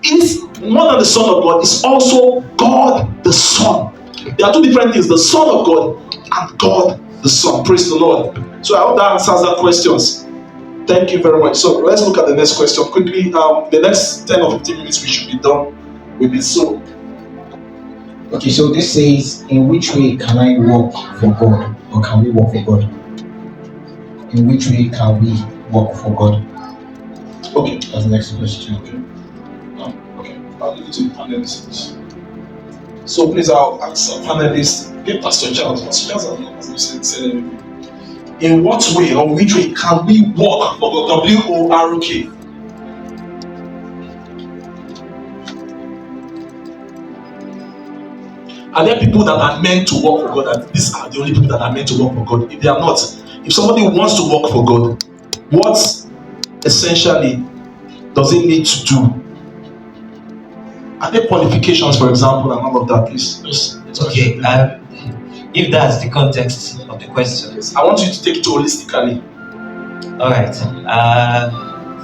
is more than the Son of God, is also God the Son. There are two different things, the Son of God and God the Son. Praise the Lord. So I hope that answers that questions. Thank you very much. So let's look at the next question quickly. The next 10 or 15 minutes we should be done with this. So okay, so this says, in which way can I work for God, or can we work for God? In which way can we work for God? Okay, that's the next question. Okay, I'll leave it to the panelists. So please, I'll ask our panelists. Give Pastor Charles. Pastor Charles has said everything. In what way or which way can we work for God? W-O-R-K. Are there people that are meant to work for God, and these are the only people that are meant to work for God? If they are not, if somebody wants to work for God, what essentially does it need to do? Are there qualifications, for example, and all of that, please? Okay, if that's the context of the question. Yes. I want you to take it holistically. Alright,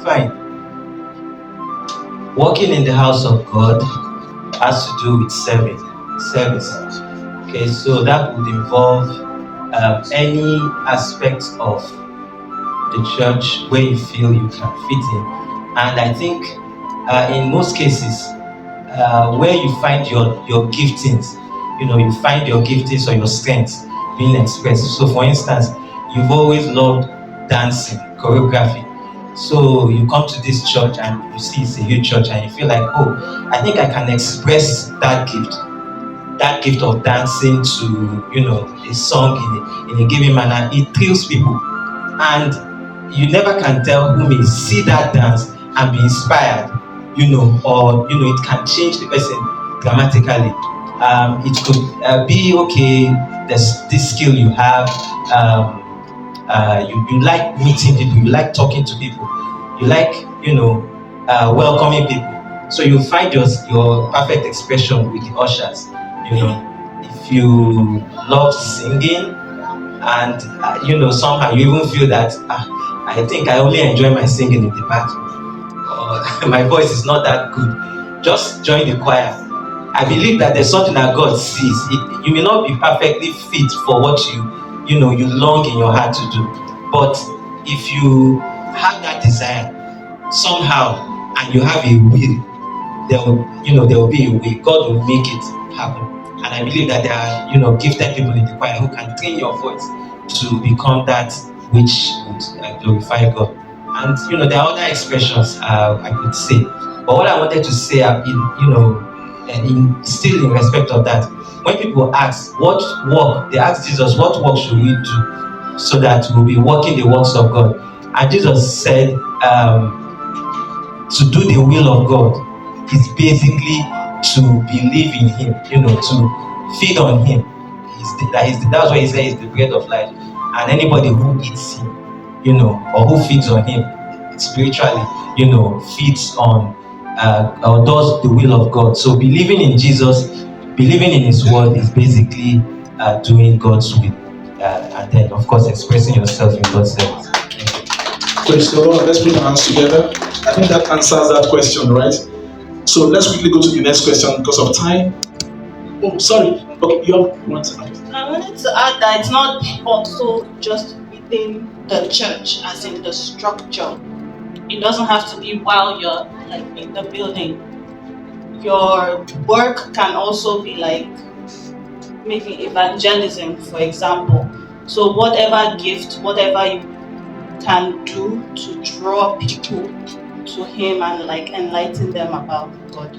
fine. Working in the house of God has to do with service. Okay, so that would involve any aspect of the church where you feel you can fit in. And I think in most cases, where you find your giftings, you find your giftings or your strengths being expressed. So for instance, you've always loved dancing, choreography. So you come to this church and you see it's a huge church and you feel like, oh, I think I can express that gift of dancing to, a song in a given manner. It thrills people. And you never can tell who may see that dance and be inspired, or it can change the person dramatically. It could be, okay, there's this skill you have, you like meeting people, you like talking to people, you like, welcoming people. So you find your perfect expression with the ushers. If you love singing and somehow you even feel that I think I only enjoy my singing in the bathroom, or my voice is not that good, just join the choir. I believe that there's something that God sees. You may not be perfectly fit for what you long in your heart to do, but if you have that desire somehow and you have a will, there will be a way. God will make it happen. And I believe that there are gifted people in the choir who can train your voice to become that which would glorify God. And there are other expressions I could say, but what I wanted to say, still in respect of that, when people ask what work, they ask Jesus, what work should we do so that we'll be working the works of God? And Jesus said, to do the will of God is basically to believe in Him, to feed on Him. That's why He said He's the bread of life. And anybody who eats Him, or who feeds on Him spiritually, feeds on or does the will of God. So believing in Jesus, believing in His word is basically doing God's will. And then, of course, expressing yourself in God's service. Praise the Lord. Let's put our hands together. I think that answers that question, right? So let's quickly go to the next question because of time. Oh, sorry. Okay, you have one second. I wanted to add that it's not also just within the church, as in the structure. It doesn't have to be while you're like in the building. Your work can also be like maybe evangelism, for example. So whatever gift, whatever you can do to draw people to Him and like enlighten them about God.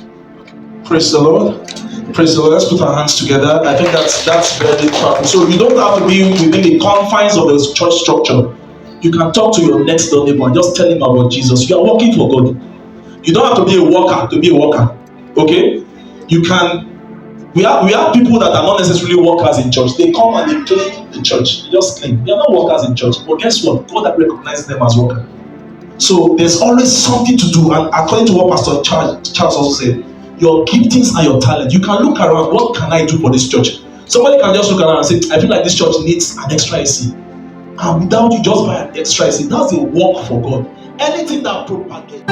Praise the Lord. Praise the Lord. Let's put our hands together. I think that's very powerful. So you don't have to be within the confines of the church structure. You can talk to your next door neighbor and just tell him about Jesus. You are working for God. You don't have to be a worker to be a worker. Okay? You can. We have people that are not necessarily workers in church. They come and they clean the church. They just clean. They are not workers in church. But guess what? God recognizes them as workers. So there's always something to do. And according to what Pastor Charles also said, your giftings and your talent. You can look around. What can I do for this church? Somebody can just look around and say, I feel like this church needs an extra AC. And without you just buy an extra AC, that's a work for God. Anything that propagates.